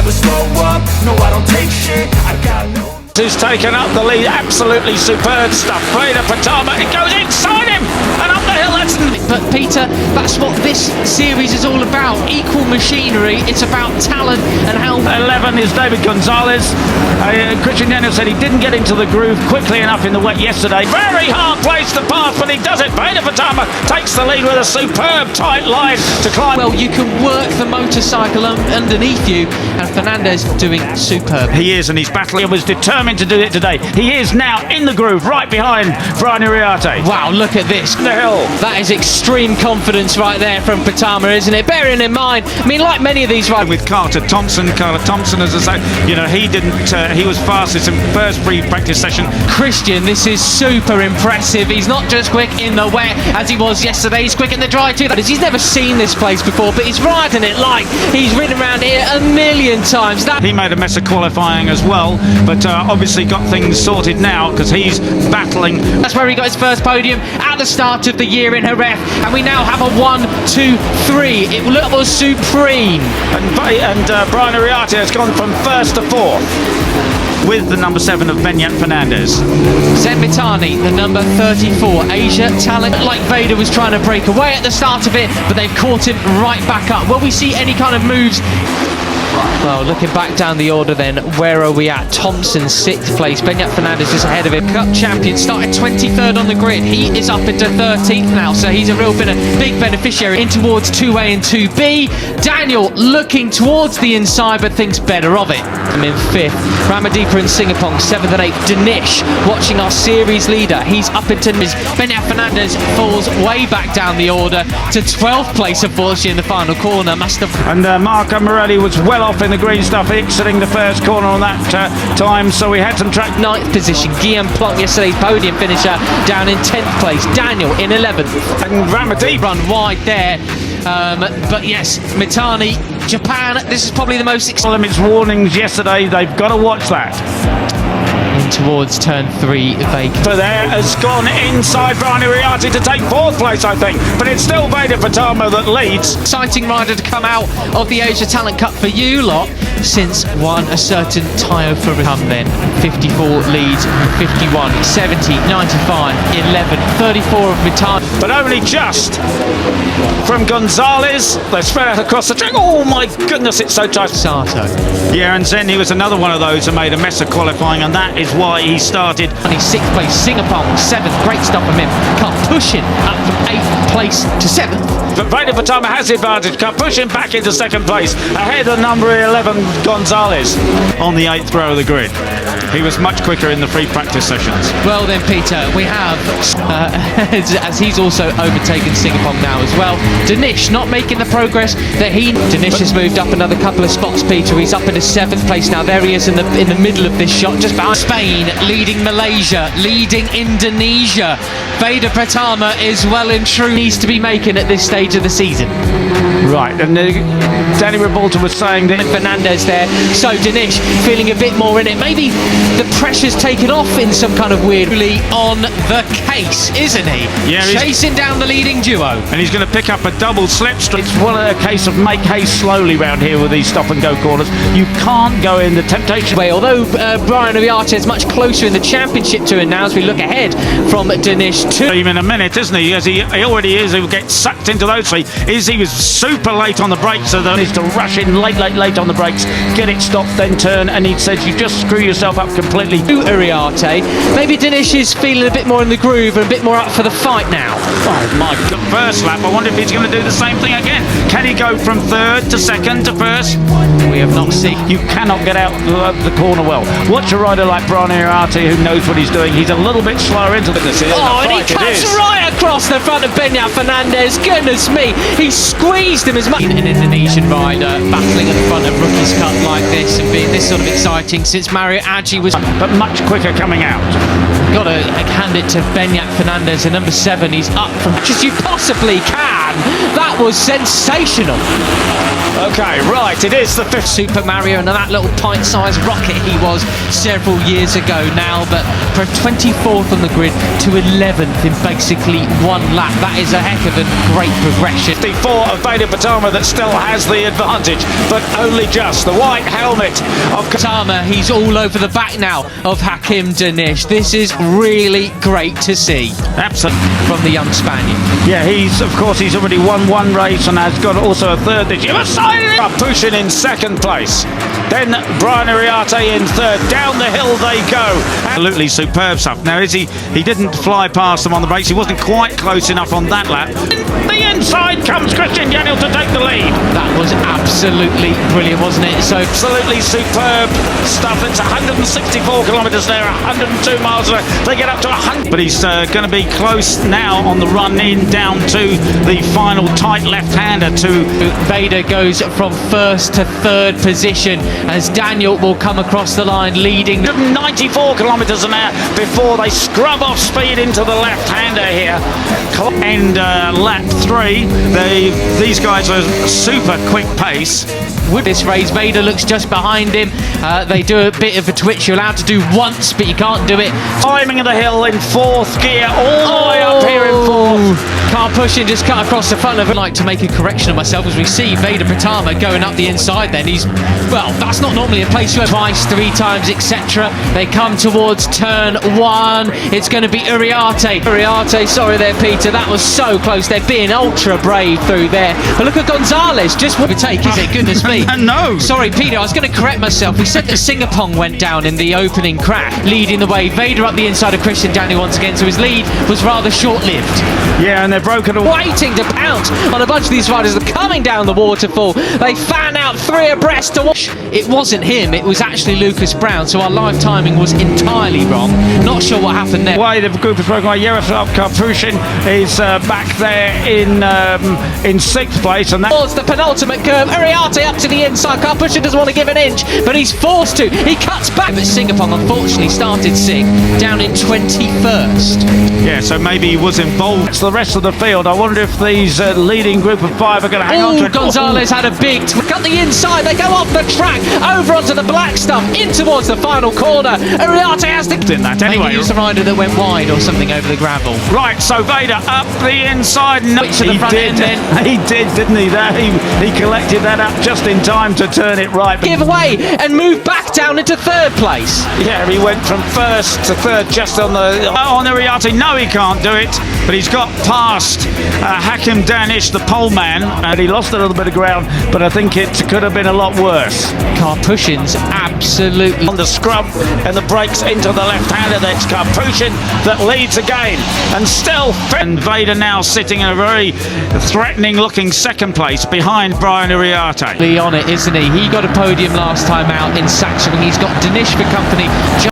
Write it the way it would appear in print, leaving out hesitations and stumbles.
never slow up, no I don't take shit, I got no... Who's taken up the lead, absolutely superb stuff. Veda Pratama, it goes inside him and up the hill. But Peter, that's what this series is all about. Equal machinery. It's about talent and how. 11 is David Gonzalez. Christian Daniel said he didn't get into the groove quickly enough in the wet yesterday. Very hard place to pass, but he does it. Veda Pratama takes the lead with a superb tight line to climb. Well, you can work the motorcycle underneath you, and Fernandez doing superb. He is, and he's battling. He was determined to do it today. He is now in the groove, right behind Brian Uriarte. Wow, look at this. The hill. That is extreme confidence right there from Pertama, isn't it? Bearing in mind, I mean, like many of these riders. With Carter Thompson, as I say, you know, he didn't, he was fastest in first free practice session. Christian, this is super impressive. He's not just quick in the wet as he was yesterday, he's quick in the dry too. He's never seen this place before, but he's riding it like he's ridden around here a million times. He made a mess of qualifying as well, but obviously got things sorted now because he's battling. That's where he got his first podium at the start of the year in Jerez, and we now have a 1, 2, 3. It was supreme. And Brian Uriarte has gone from first to fourth with the number 7 of Benyat Fernandez. Zenmitani, the number 34, Asia talent. Like Veda was trying to break away at the start of it, but they've caught him right back up. Will we see any kind of moves? Well, looking back down the order then, where are we at? Thompson, 6th place. Benyat Fernandez is ahead of him. Cup champion, started 23rd on the grid. He is up into 13th now, so he's a real big beneficiary in towards 2A and 2B. Daniel looking towards the inside, but thinks better of it. I'm in 5th. Ramadipa and Singapong, 7th and 8th. Danish, watching our series leader. He's up into his. Benyat Fernandez falls way back down the order to 12th place, unfortunately, in the final corner. Must have. And Marco Morelli was well off in the green stuff, exiting the first corner on that time, so we had some track. 9th position, Guillaume Plonk, yesterday's podium finisher, down in 10th place. Daniel in 11th. And Ramadipa run wide there. But yes, Mitani, Japan, this is probably the most exciting. Limits warnings yesterday, they've got to watch that. In towards turn 3, vacant. For there has gone inside Brian Uriarte to take 4th place, I think, but it's still Veda Pratama that leads. Exciting rider to come out of the Asia Talent Cup for you lot, since one a certain Tayo for come then. 54 leads, 51, 70, 95, 11, 34 of Mitani. But only just from Gonzalez. They're spread out across the track. Oh my goodness, it's so tight. Sato. Yeah, and Zen, he was another one of those who made a mess of qualifying, and that is why he started. And he's 6th place, Singapore 7th, great stuff from him. Can't push him up from 8th place to 7th. But Veda Pratama has the advantage, can't push him back into 2nd place, ahead of number 11 Gonzalez on the 8th row of the grid. He was much quicker in the free practice sessions. Well then, Peter, we have, as he's also overtaken Singapore now as well, Danish not making the progress that he... Danish has moved up another couple of spots, Peter. He's up into 7th place now. There he is in the middle of this shot, just behind Spain, leading Malaysia, leading Indonesia. Veda Pratama is well and true needs to be making at this stage of the season. Right, and Danny Rebalta was saying that Fernandez there, so Danish feeling a bit more in it. Maybe the pressure's taken off in some kind of weird way on the case, isn't he? Yeah, chasing down the leading duo. And he's going to pick up a double slipstream. It's one a case of make haste slowly round here with these stop and go corners. You can't go in the temptation way, although Brian Uriarte is much closer in the championship to him now as we look ahead from Danish to him in a minute, isn't he? As he already is, he'll get sucked into those three. He was super late on the brakes, so there needs to rush in late on the brakes, get it stopped, then turn, and he says you just screw yourself up completely. Uriarte, maybe Danish is feeling a bit more in the groove and a bit more up for the fight now. Oh my God, first lap, I wonder if he's going to do the same thing again. Can he go from 3rd to 2nd to 1st? We have not seen. You cannot get out the corner well. Watch a rider like Brian Uriarte who knows what he's doing. He's a little bit slower into this. Oh, and he cuts right across the front of Benyat Fernandez. Goodness me, he squeezed him as much. An Indonesian rider battling at the front of Rookies Cup like this and being this sort of exciting since Mario Aji was... But much quicker coming out. Got to hand it to Benyat Fernandez, and number 7, he's up from just you possibly can. That was sensational. Okay, right, it is the fifth. Super Mario and that little pint-sized rocket he was several years ago now, but from 24th on the grid to 11th in basically one lap. That is a heck of a great progression. 54 of Veda Pratama that still has the advantage, but only just. The white helmet of Pratama, he's all over the back now of Hakim Danish. This is really great to see. Absolutely. From the young Spaniard. Yeah, he's already won one race and has got also a third this year. Pushing in second place. Then Brian Iriarte in third. Down the hill they go. Absolutely superb stuff. Now, he didn't fly past them on the brakes. He wasn't quite close enough on that lap. The inside comes Christian Daniel to take the lead. That was absolutely brilliant, wasn't it? So absolutely superb stuff. It's 164 kilometres there, 102 miles away. They get up to 100. But he's going to be close now on the run in down to the final tight left-hander to Veda goes from first to third position as Daniel will come across the line leading 94 kilometres an hour before they scrub off speed into the left-hander here. And lap 3, these guys are super quick pace. With this race, Veda looks just behind him. They do a bit of a twitch. You're allowed to do once, but you can't do it. Climbing the hill in fourth gear, all the way up here in fourth. Car pushing, just cut across the front of it. I'd like to make a correction of myself as we see Veda Pratama going up the inside then. Well, that's not normally a place you have twice, 3 times, etc. They come towards turn 1. It's going to be Iriarte. Iriarte, sorry there, Peter. That was so close. They're being ultra brave through there. But look at Gonzalez. Just what we take, is it? Goodness me. No. Sorry, Peter, I was going to correct myself. We said that Singapong went down in the opening crash, leading the way. Veda up the inside of Christian Daniel once again, so his lead was rather short-lived. Yeah, and they're broken away. Waiting to pounce on a bunch of these riders that are coming down the waterfall. They fan out 3 abreast to watch. It wasn't him, it was actually Lucas Brown, so our live timing was entirely wrong. Not sure what happened there. Why the group is broken away. Yaroslav Karpushin is back there in 6th place, and towards the penultimate curve. Iriarte up to the inside. Karpushin doesn't want to give an inch, but he's forced to. He cuts back, but Singapong unfortunately started sick, down in 21st. Yeah, so maybe he was involved. It's the rest of the field. I wonder if these leading group of 5 are going to hang on to it. Gonzalez had a big cut the inside. They go off the track, over onto the black stuff, in towards the final corner. Iriarte has to in that anyway. Maybe he was the rider that went wide or something over the gravel. Right, so Veda up the inside. No, to the front end then. He did, didn't he? He collected that up just in time to turn it right. Give away and move back down into 3rd place. Yeah, he went from 1st to 3rd just on Iriarte. No, he can't do it, but he's got past Hakim Danish, the pole man, and he lost a little bit of ground, but I think it could have been a lot worse. Karpushin's absolutely on the scrub and the brakes into the left-hander. That's Karpushin that leads again, and still and Veda now sitting in a very threatening looking 2nd place behind Brian Iriarte. On it, isn't he? He got a podium last time out in Saxony. He's got Danish for company.